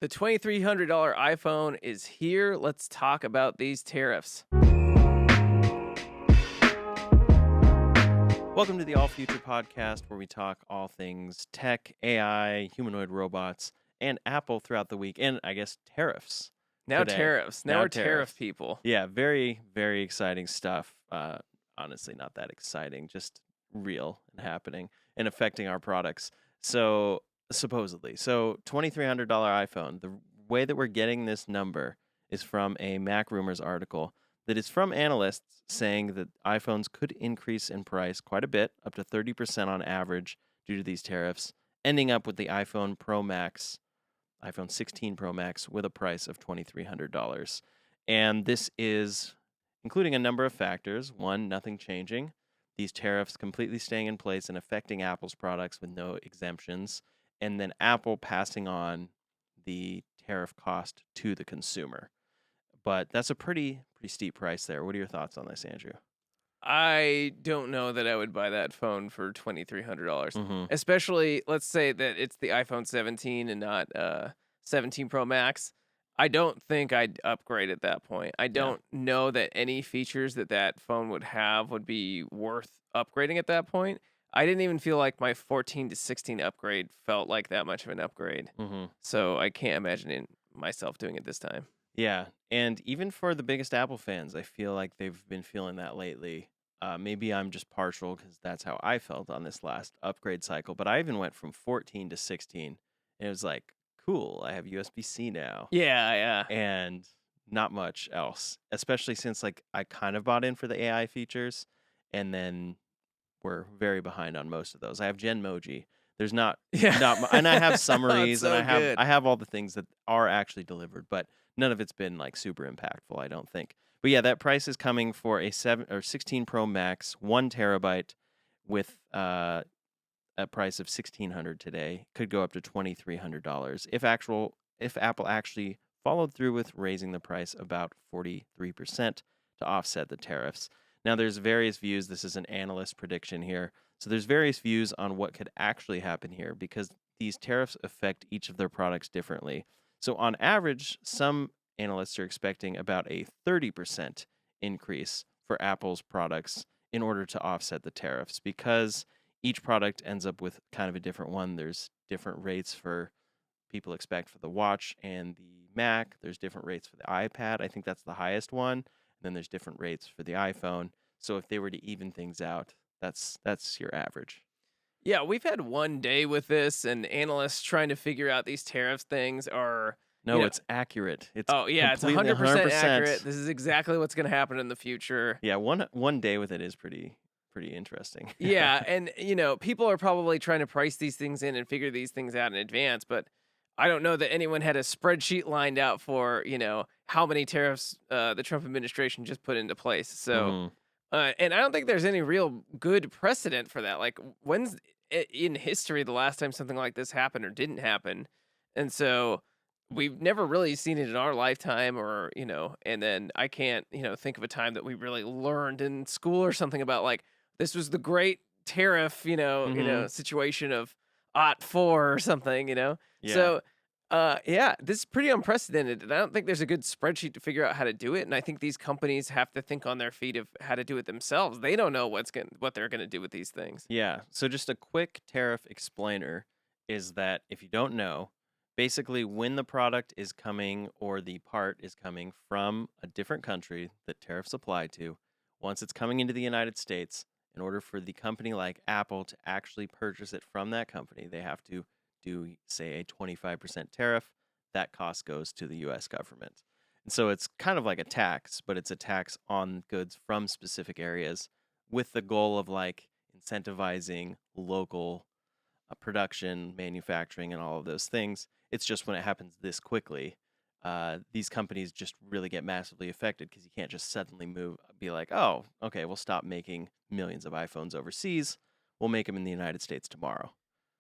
The $2,300 iPhone is here. Let's talk about these tariffs. Welcome to the All Future podcast, where we talk all things tech, AI, humanoid robots, and Apple throughout the week, and I guess tariffs Now today. tariffs. Now we're tariff Tariffs. people. Yeah, very, very exciting stuff. Honestly, not that exciting, just real and happening and affecting our products. So, supposedly. So, $2,300 iPhone. The way that we're getting this number is from a Mac Rumors article that is from analysts saying that iPhones could increase in price quite a bit, up to 30% on average due to these tariffs, ending up with the iPhone Pro Max, iPhone 16 Pro Max, with a price of $2,300. And this is including a number of factors. One, nothing changing. These tariffs completely staying in place and affecting Apple's products with no exemptions. And then Apple passing on the tariff cost to the consumer. But that's a pretty steep price there. What are your thoughts on this, Andrew? I don't know that I would buy that phone for $2,300. Mm-hmm. Especially, let's say that it's the iPhone 17 and not 17 Pro Max. I don't think I'd upgrade at that point. I don't know that any features that phone would have would be worth upgrading at that point. I didn't even feel like my 14 to 16 upgrade felt like that much of an upgrade. Mm-hmm. So I can't imagine myself doing it this time. Yeah, and even for the biggest Apple fans, I feel like they've been feeling that lately. Maybe I'm just partial because that's how I felt on this last upgrade cycle. But I even went from 14 to 16, and it was like, cool, I have USB-C now, Yeah. and not much else. Especially since like I kind of bought in for the AI features, and then we're very behind on most of those. I have Genmoji. There's not Yeah. and I have It's summaries, and so good. I have all the things that are actually delivered, but none of it's been like super impactful, I don't think. But yeah, that price is coming for a 7 or 16 Pro Max, 1 terabyte, with a price of $1,600 today. Could go up to $2,300 if Apple actually followed through with raising the price about 43% to offset the tariffs. Now, there's various views. This is an analyst prediction here. So there's various views on what could actually happen here because these tariffs affect each of their products differently. So on average, some analysts are expecting about a 30% increase for Apple's products in order to offset the tariffs because each product ends up with kind of a different one. There's different rates for people expect for the watch and the Mac. There's different rates for the iPad. I think that's the highest one. And then there's different rates for the iPhone. So if they were to even things out, that's your average. Yeah, we've had one day with this, and analysts trying to figure out these tariffs things are. No, it's accurate. It's Oh, yeah, it's completely 100% 100%. accurate. This is exactly what's going to happen in the future. Yeah, one day with it is pretty interesting. Yeah, and, people are probably trying to price these things in and figure these things out in advance, but I don't know that anyone had a spreadsheet lined out for, how many tariffs the Trump administration just put into place. So, Mhm. and I don't think there's any real good precedent for that. Like, when's in history the last time something like this happened or didn't happen? And so we've never really seen it in our lifetime or, and then I can't, think of a time that we really learned in school or something about like, this was the great tariff, Mhm. situation of '04 or something, Yeah. So, yeah, this is pretty unprecedented, and I don't think there's a good spreadsheet to figure out how to do it. And I think these companies have to think on their feet of how to do it themselves. They don't know what they're gonna do with these things. Yeah. So just a quick tariff explainer is that if you don't know, basically when the product is coming or the part is coming from a different country that tariffs apply to, once it's coming into the United States, in order for the company like Apple to actually purchase it from that company, they have to do, say, a 25% tariff. That cost goes to the US government. And so it's kind of like a tax, but it's a tax on goods from specific areas with the goal of like incentivizing local production, manufacturing, and all of those things. It's just when it happens this quickly, these companies just really get massively affected because you can't just suddenly be like, oh, okay, we'll stop making millions of iPhones overseas. We'll make them in the United States tomorrow.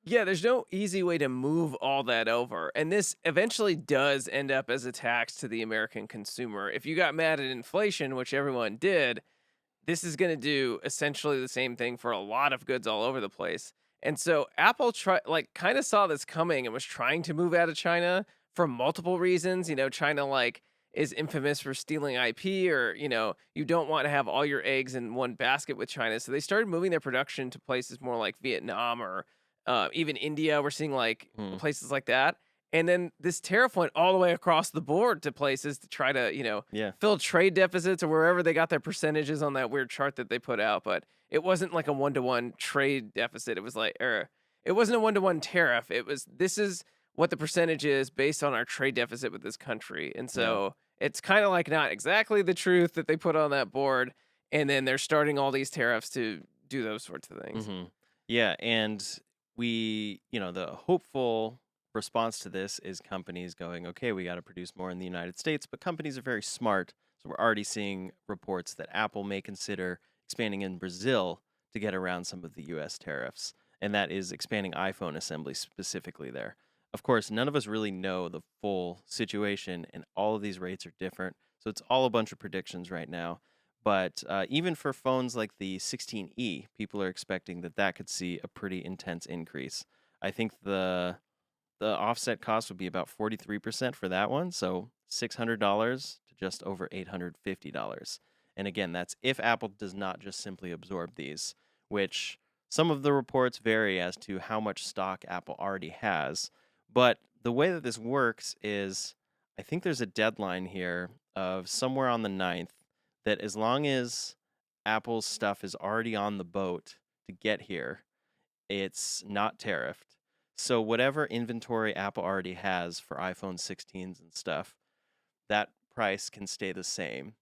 Yeah, there's no easy way to move all that over. And this eventually does end up as a tax to the American consumer. If you got mad at inflation, which everyone did, this is going to do essentially the same thing for a lot of goods all over the place. And so Apple kind of saw this coming and was trying to move out of China for multiple reasons. China like is infamous for stealing IP, or you don't want to have all your eggs in one basket with China. So they started moving their production to places more like Vietnam or even India. We're seeing like Hmm. places like that. And then this tariff went all the way across the board to places to try to, Yeah. fill trade deficits or wherever they got their percentages on that weird chart that they put out. But it wasn't like a 1-to-1 trade deficit. It was like, or it wasn't a 1-to-1 tariff. This is what the percentage is based on our trade deficit with this country. And Yeah. so it's kind of like not exactly the truth that they put on that board. And then they're starting all these tariffs to do those sorts of things. Hmm. Yeah, and the hopeful response to this is companies going, okay, we got to produce more in the United States, but companies are very smart. So we're already seeing reports that Apple may consider expanding in Brazil to get around some of the US tariffs, and that is expanding iPhone assembly specifically there. Of course, none of us really know the full situation, and all of these rates are different. So it's all a bunch of predictions right now. But even for phones like the 16E, people are expecting that that could see a pretty intense increase. I think the offset cost would be about 43% for that one, so $600 to just over $850. And again, that's if Apple does not just simply absorb these, which some of the reports vary as to how much stock Apple already has. But the way that this works is I think there's a deadline here of somewhere on the 9th that as long as Apple's stuff is already on the boat to get here, it's not tariffed. So whatever inventory Apple already has for iPhone 16s and stuff, that price can stay the same.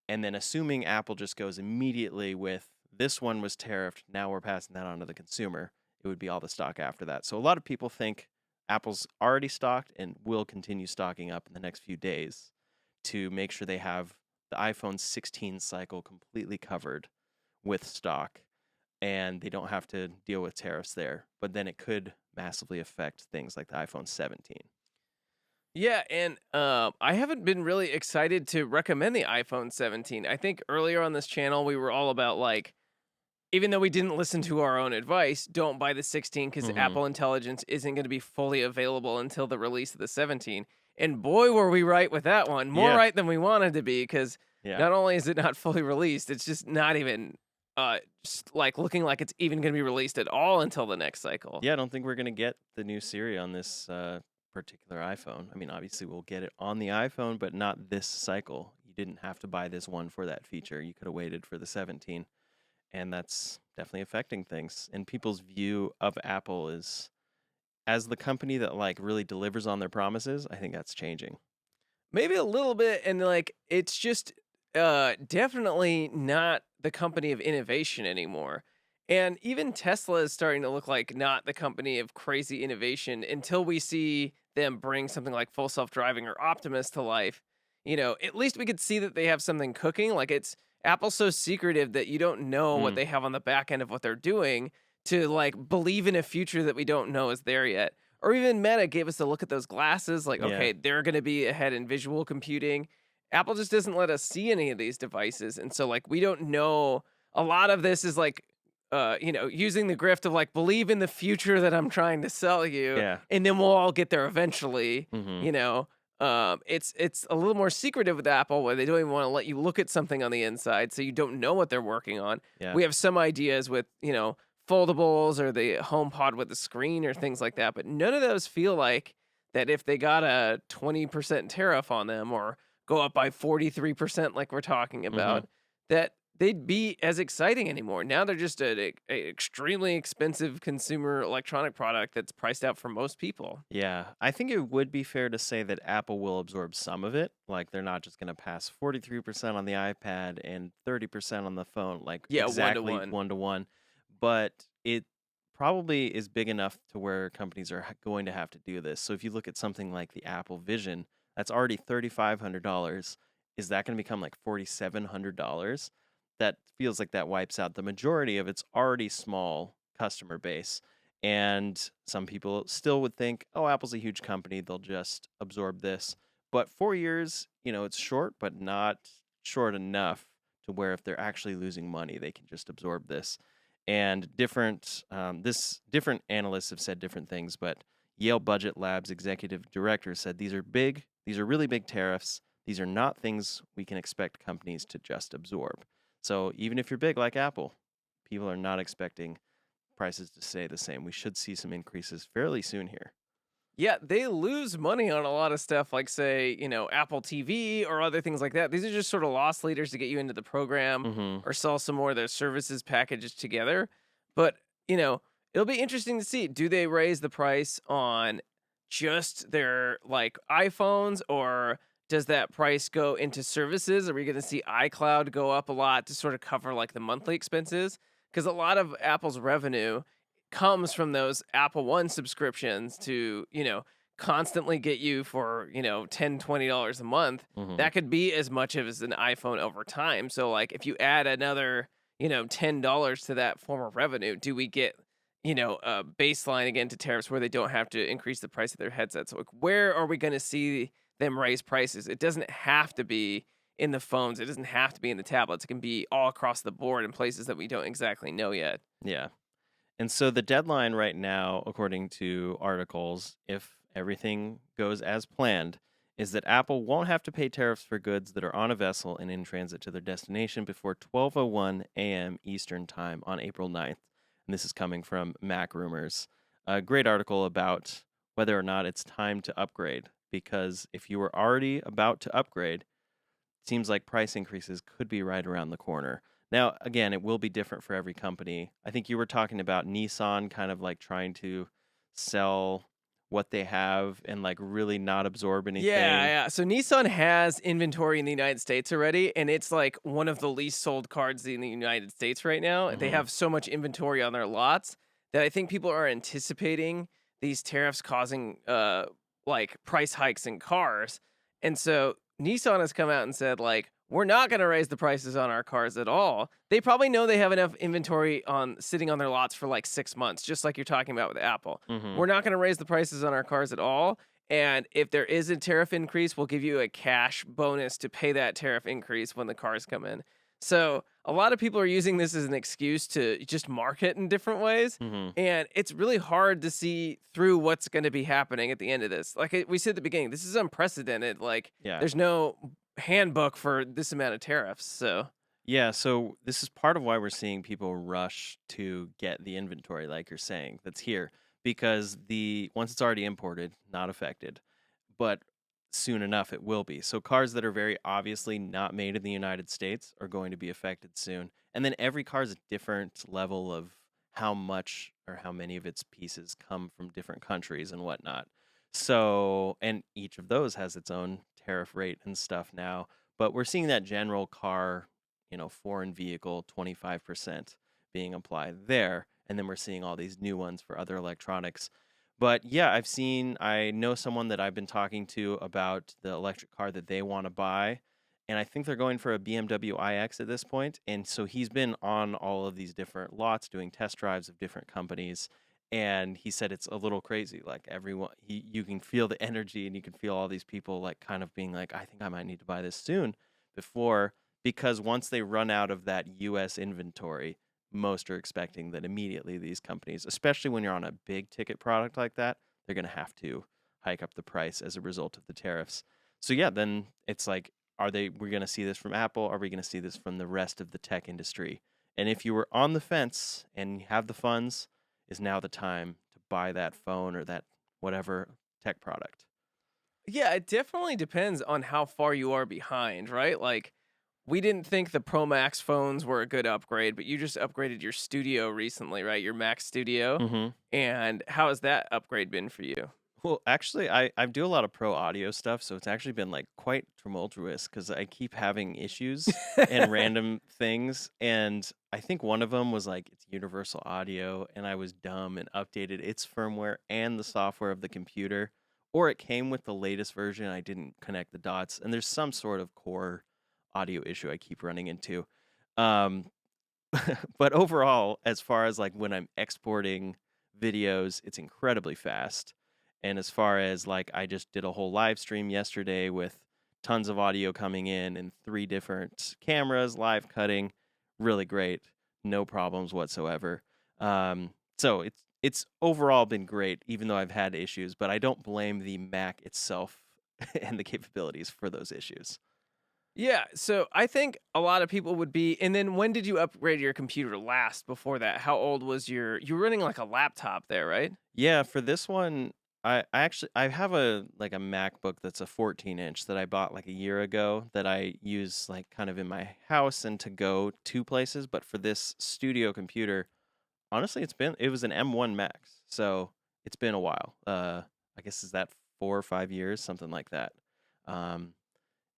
And then assuming Apple just goes immediately with this one was tariffed, now we're passing that on to the consumer, it would be all the stock after that. So a lot of people think Apple's already stocked and will continue stocking up in the next few days to make sure they have the iPhone 16 cycle completely covered with stock and they don't have to deal with tariffs there. But then it could massively affect things like the iPhone 17. Yeah, and I haven't been really excited to recommend the iPhone 17. I think earlier on this channel we were all about like, even though we didn't listen to our own advice, don't buy the 16 because Hmm. Apple Intelligence isn't going to be fully available until the release of the 17. And boy, were we right with that one. More Yeah. right than we wanted to be, because Yeah. not only is it not fully released, it's just not even just like looking like it's even going to be released at all until the next cycle. Yeah, I don't think we're going to get the new Siri on this particular iPhone. I mean, obviously, we'll get it on the iPhone, but not this cycle. You didn't have to buy this one for that feature. You could have waited for the 17. And that's definitely affecting things. And people's view of Apple is as the company that like really delivers on their promises. I think that's changing. Maybe a little bit, and like it's just definitely not the company of innovation anymore. And even Tesla is starting to look like not the company of crazy innovation until we see them bring something like full self-driving or Optimus to life. At least we could see that they have something cooking. Like it's Apple's so secretive that you don't know what Mm, they have on the back end of what they're doing to like believe in a future that we don't know is there yet. Or even Meta gave us a look at those glasses, like, yeah. okay, they're gonna be ahead in visual computing. Apple just doesn't let us see any of these devices, and so, like, we don't know. A lot of this is, like, using the grift of, like, "Believe in the future that I'm trying to sell you, Yeah. and then we'll all get there eventually," Hmm. you know? It's a little more secretive with Apple, where they don't even wanna let you look at something on the inside, so you don't know what they're working on. Yeah. We have some ideas with, foldables or the HomePod with the screen or things like that, but none of those feel like that if they got a 20% tariff on them or go up by 43% like we're talking Hmm. about, that they'd be as exciting anymore. Now they're just a extremely expensive consumer electronic product that's priced out for most people. Yeah. I think it would be fair to say that Apple will absorb some of it. Like they're not just going to pass 43% on the iPad and 30% on the phone, like Yeah, one to exactly one. 1 to 1. But it probably is big enough to where companies are going to have to do this. So if you look at something like the Apple Vision, that's already $3,500. Is that going to become like $4,700? That feels like that wipes out the majority of its already small customer base. And some people still would think, oh, Apple's a huge company. They'll just absorb this. But 4 years, it's short, but not short enough to where if they're actually losing money, they can just absorb this. And different analysts have said different things, but Yale Budget Labs executive director said these are big, these are really big tariffs. These are not things we can expect companies to just absorb. So even if you're big like Apple, people are not expecting prices to stay the same. We should see some increases fairly soon here. Yeah, they lose money on a lot of stuff, like, say, Apple TV or other things like that. These are just sort of loss leaders to get you into the program Hmm. or sell some more of their services packages together. But, you know, it'll be interesting to see. Do they raise the price on just their like iPhones, or does that price go into services? Are we going to see iCloud go up a lot to sort of cover like the monthly expenses? Because a lot of Apple's revenue comes from those Apple One subscriptions to, constantly get you for, $10, $20 a month. Hmm. That could be as much as an iPhone over time. So like if you add another, $10 to that form of revenue, do we get, a baseline again to tariffs where they don't have to increase the price of their headsets? Like where are we going to see them raise prices? It doesn't have to be in the phones. It doesn't have to be in the tablets. It can be all across the board in places that we don't exactly know yet. Yeah. And so the deadline right now, according to articles, if everything goes as planned, is that Apple won't have to pay tariffs for goods that are on a vessel and in transit to their destination before 12:01 a.m. Eastern Time on April 9th. And this is coming from Mac Rumors. A great article about whether or not it's time to upgrade, because if you were already about to upgrade, seems like price increases could be right around the corner. Now, again, it will be different for every company. I think you were talking about Nissan kind of like trying to sell what they have and like really not absorb Yeah, anything. yeah. So Nissan has inventory in the United States already, and it's like one of the least sold cars in the United States right now. They Hmm. have so much inventory on their lots that I think people are anticipating these tariffs causing like price hikes in cars. And so Nissan has come out and said like we're not going to raise the prices on our cars at all. They probably know they have enough inventory on sitting on their lots for like 6 months, just like you're talking about with Apple. Hmm. We're not going to raise the prices on our cars at all, and if there is a tariff increase, we'll give you a cash bonus to pay that tariff increase when the cars come in. So a lot of people are using this as an excuse to just market in different ways. Hmm. And it's really hard to see through what's going to be happening at the end of this. Like we said at the beginning, this is unprecedented. Like Yeah. there's no handbook for this amount of tariffs. So Yeah, so this is part of why we're seeing people rush to get the inventory, like you're saying, that's here, because the once it's already imported, not affected, but soon enough it will be. So cars that are very obviously not made in the United States are going to be affected soon. And then every car is a different level of how much or how many of its pieces come from different countries and whatnot. So, and each of those has its own tariff rate and stuff now. But we're seeing that general car, foreign vehicle 25% being applied there. And then we're seeing all these new ones for other electronics. But yeah, I know someone that I've been talking to about the electric car that they want to buy. And I think they're going for a BMW iX at this point. And so he's been on all of these different lots doing test drives of different companies. And he said it's a little crazy. Like everyone, you can feel the energy and you can feel all these people like kind of being like, I think I might need to buy this soon before, because once they run out of that US inventory, most are expecting that immediately these companies, especially when you're on a big ticket product like that, they're going to have to hike up the price as a result of the tariffs. So yeah, then it's like, we're going to see this from Apple? Are we going to see this from the rest of the tech industry? And if you were on the fence and have the funds, is now the time to buy that phone or that whatever tech product. yeah, it definitely depends on how far you are behind, right? Like we didn't think the Pro Max phones were a good upgrade, but you just upgraded your studio recently, right? Your Mac Studio. Hmm. And how has that upgrade been for you? Well, actually, I do a lot of pro audio stuff, so it's actually been like quite tumultuous because I keep having issues and random things. And I think one of them was like it's universal audio, and I was dumb and updated its firmware and the software of the computer, or it came with the latest version. I didn't connect the dots, and there's some sort of core audio issue I keep running into. Um, but overall, as far as like when I'm exporting videos, it's incredibly fast. And as far as like, I just did a whole live stream yesterday with tons of audio coming in and 3 different cameras, live cutting, really great, no problems whatsoever. So it's overall been great, even though I've had issues, but I don't blame the Mac itself and the capabilities for those issues. Yeah, so I think a lot of people would be. And then when did you upgrade your computer last before that? How old was you were running like a laptop there, right? Yeah, for this one, I actually I have a like a MacBook that's a 14-inch that I bought like a year ago that I use like kind of in my house and to go to places, but for this studio computer, honestly, it was an M1 Max, so it's been a while. I guess is that 4 or 5 years, something like that. Um,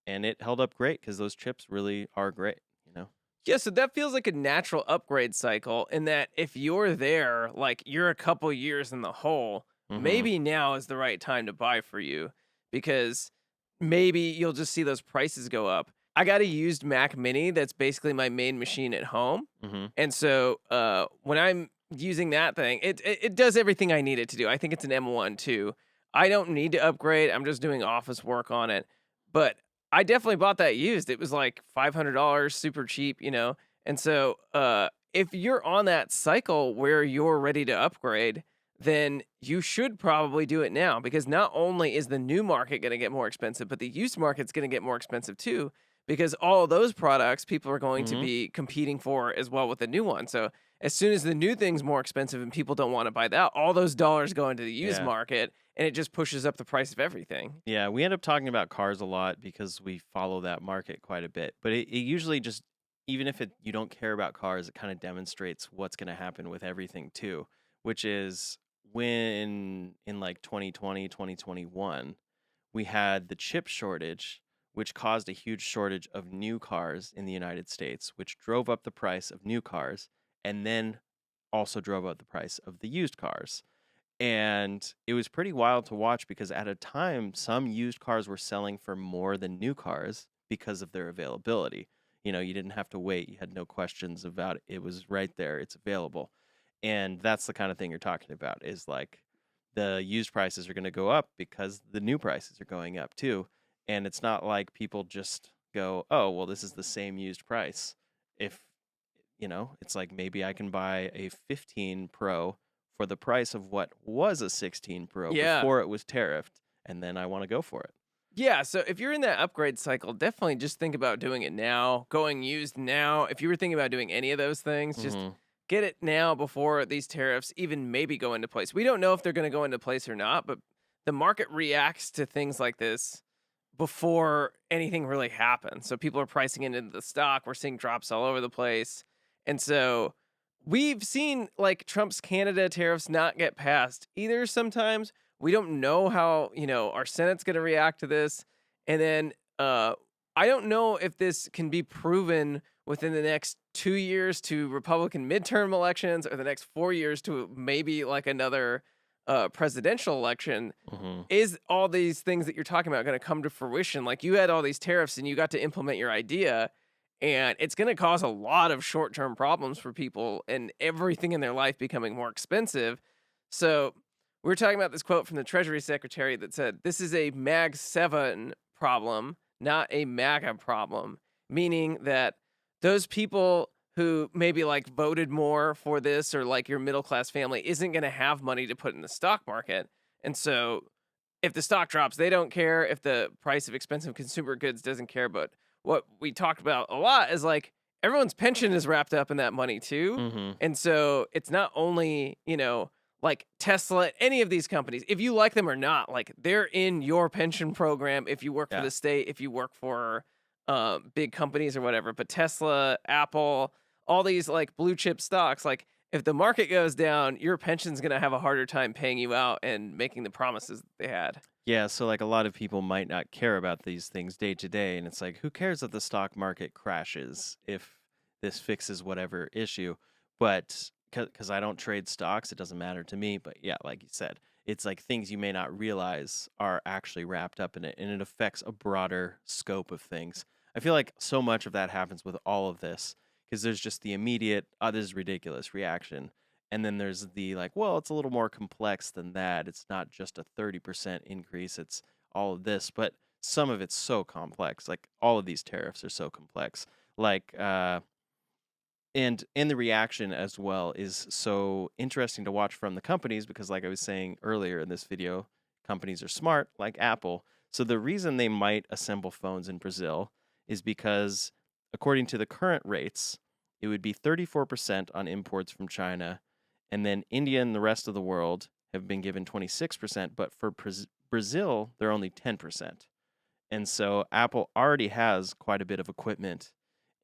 and it held up great because those chips really are great, you know? Yeah, so that feels like a natural upgrade cycle in that if you're there, like you're a couple years in the hole, Mhm. maybe now is the right time to buy for you because maybe you'll just see those prices go up. I got a used Mac Mini that's basically my main machine at home. Mhm. And so when I'm using that thing, it does everything I need it to do. I think it's an M1 too. I don't need to upgrade. I'm just doing office work on it. But I definitely bought that used. It was like $500, super cheap, you know? And so, if you're on that cycle where you're ready to upgrade, then you should probably do it now because not only is the new market going to get more expensive, but the used market's going to get more expensive too because all of those products people are going to Mhm. be competing for as well with the new one. So, as soon as the new thing's more expensive and people don't want to buy that, all those dollars go into the used Yeah. market and it just pushes up the price of everything. Yeah, we end up talking about cars a lot because we follow that market quite a bit. But it usually just, even if you don't care about cars, it kind of demonstrates what's going to happen with everything too, which is when in like 2020, 2021, we had the chip shortage, which caused a huge shortage of new cars in the United States, which drove up the price of new cars and then also drove up the price of the used cars. And it was pretty wild to watch because at a time, some used cars were selling for more than new cars because of their availability. You know, you didn't have to wait. You had no questions about it. It was right there. It's available. And that's the kind of thing you're talking about is like the used prices are going to go up because the new prices are going up too. And it's not like people just go, oh, well, this is the same used price. If it's like maybe I can buy a 15 Pro for the price of what was a 16 Pro Yeah. before it was tariffed, and then I want to go for it. Yeah, so if you're in that upgrade cycle, definitely just think about doing it now, going used now. If you were thinking about doing any of those things, just Mhm. get it now before these tariffs even maybe go into place. We don't know if they're going to go into place or not, but the market reacts to things like this before anything really happens. So people are pricing it into the stock. We're seeing drops all over the place. And so we've seen like Trump's Canada tariffs not get passed either sometimes. We don't know how, our Senate's going to react to this. And then I don't know if this can be proven within the next 2 years to Republican midterm elections or the next 4 years to maybe like another presidential election. Mhm. Is all these things that you're talking about going to come to fruition? Like you had all these tariffs and you got to implement your idea, and it's going to cause a lot of short term problems for people and everything in their life becoming more expensive. So, we were talking about this quote from the Treasury Secretary that said, "This is a Mag 7 problem, not a MAGA problem," meaning that those people who maybe like voted more for this or like your middle class family isn't going to have money to put in the stock market. And so if the stock drops, they don't care. If the price of expensive consumer goods doesn't care. But what we talked about a lot is like everyone's pension is wrapped up in that money too. Mhm. And so it's not only, like Tesla, any of these companies, if you like them or not, like they're in your pension program if you work for Yeah. the state, if you work for big companies or whatever. But Tesla, Apple, all these like blue chip stocks, like if the market goes down, your pension's gonna have a harder time paying you out and making the promises that they had. Yeah, so like a lot of people might not care about these things day to day, and it's like, who cares if the stock market crashes if this fixes whatever issue? But because I don't trade stocks, it doesn't matter to me. But yeah, like you said, it's like things you may not realize are actually wrapped up in it, and it affects a broader scope of things. I feel like so much of that happens with all of this because there's just the immediate, oh, this is ridiculous reaction. And then there's the like, well, it's a little more complex than that. It's not just a 30% increase, it's all of this, but some of it's so complex. Like all of these tariffs are so complex. Like And the reaction as well is so interesting to watch from the companies because, like I was saying earlier in this video, companies are smart like Apple. So the reason they might assemble phones in Brazil is because, according to the current rates, it would be 34% on imports from China, and then India and the rest of the world have been given 26%, but for Brazil, they're only 10%. And so Apple already has quite a bit of equipment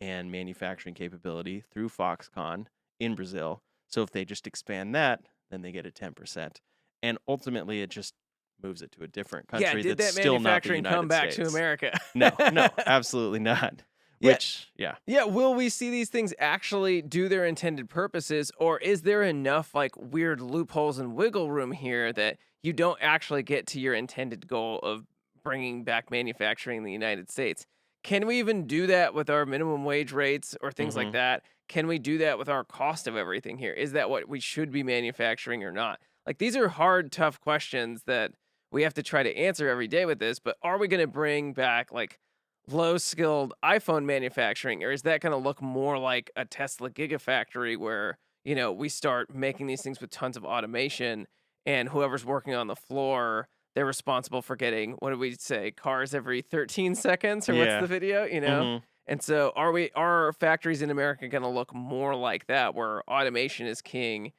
and manufacturing capability through Foxconn in Brazil. So if they just expand that, then they get a 10%. And ultimately, it just moves it to a different Yeah, country did that's that still not the manufacturing come United back to States. America? No, no, absolutely not. Yeah, Which, yeah. yeah, will we see these things actually do their intended purposes, or is there enough like weird loopholes and wiggle room here that you don't actually get to your intended goal of bringing back manufacturing in the United States? Can we even do that with our minimum wage rates or things like Hmm. that? Can we do that with our cost of everything here? Is that what we should be manufacturing or not? Like these are hard, tough questions that we have to try to answer every day with this, but are we going to bring back like low skilled iPhone manufacturing, or is that going to look more like a Tesla gigafactory where, we start making these things with tons of automation and whoever's working on the floor, they're responsible for getting, what do we say, cars every 13 seconds or what's Yeah. the video? Hmm. And so are factories in America going to look more like that where automation is king,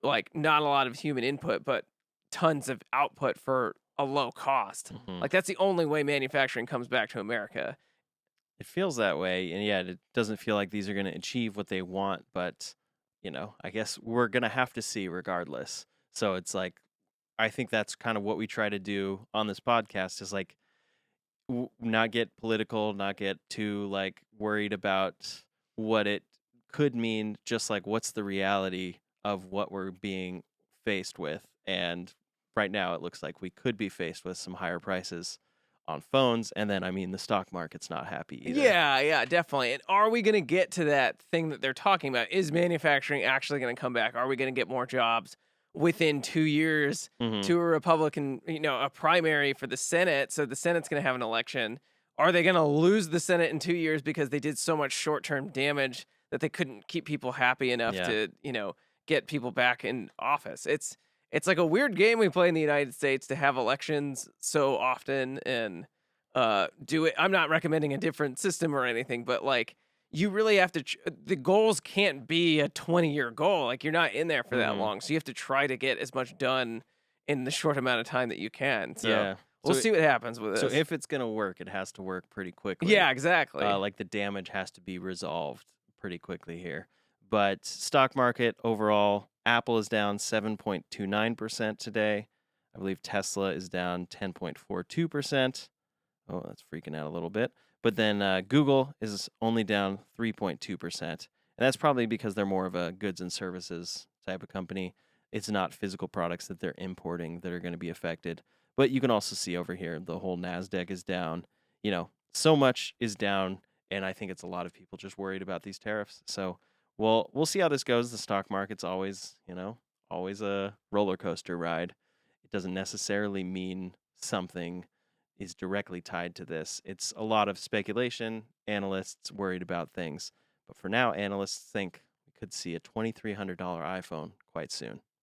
like not a lot of human input, but tons of output for a low cost? Hmm. Like that's the only way manufacturing comes back to America. It feels that way. And yeah, it doesn't feel like these are going to achieve what they want. But, I guess we're going to have to see regardless. So it's like, I think that's kind of what we try to do on this podcast is like not get political, not get too like worried about what it could mean, just like what's the reality of what we're being faced with. And right now it looks like we could be faced with some higher prices on phones. And then, I mean, the stock market's not happy either. Yeah, yeah, definitely. And are we going to get to that thing that they're talking about? Is manufacturing actually going to come back? Are we going to get more jobs within 2 years Hmm. to a Republican, a primary for the Senate? So the Senate's going to have an election. Are they going to lose the Senate in 2 years because they did so much short term damage that they couldn't keep people happy enough Yeah. to, get people back in office? It's like a weird game we play in the United States to have elections so often and do it. I'm not recommending a different system or anything, but like you really have to the goals can't be a 20-year goal. Like you're not in there for that Hmm. long. So you have to try to get as much done in the short amount of time that you can. So Yeah. we'll So, see what happens with so this. if it's going to work, it has to work pretty quickly. Yeah, exactly. Like the damage has to be resolved pretty quickly here. But stock market overall, Apple is down 7.29% today. I believe Tesla is down 10.42%. Oh, that's freaking out a little bit. But then Google is only down 3.2%. And that's probably because they're more of a goods and services type of company. It's not physical products that they're importing that are going to be affected. But you can also see over here the whole NASDAQ is down. So much is down. And I think it's a lot of people just worried about these tariffs. So we'll see how this goes. The stock market's always a roller coaster ride. It doesn't necessarily mean something is directly tied to this. It's a lot of speculation, analysts worried about things. But for now, analysts think we could see a $2,300 iPhone quite soon.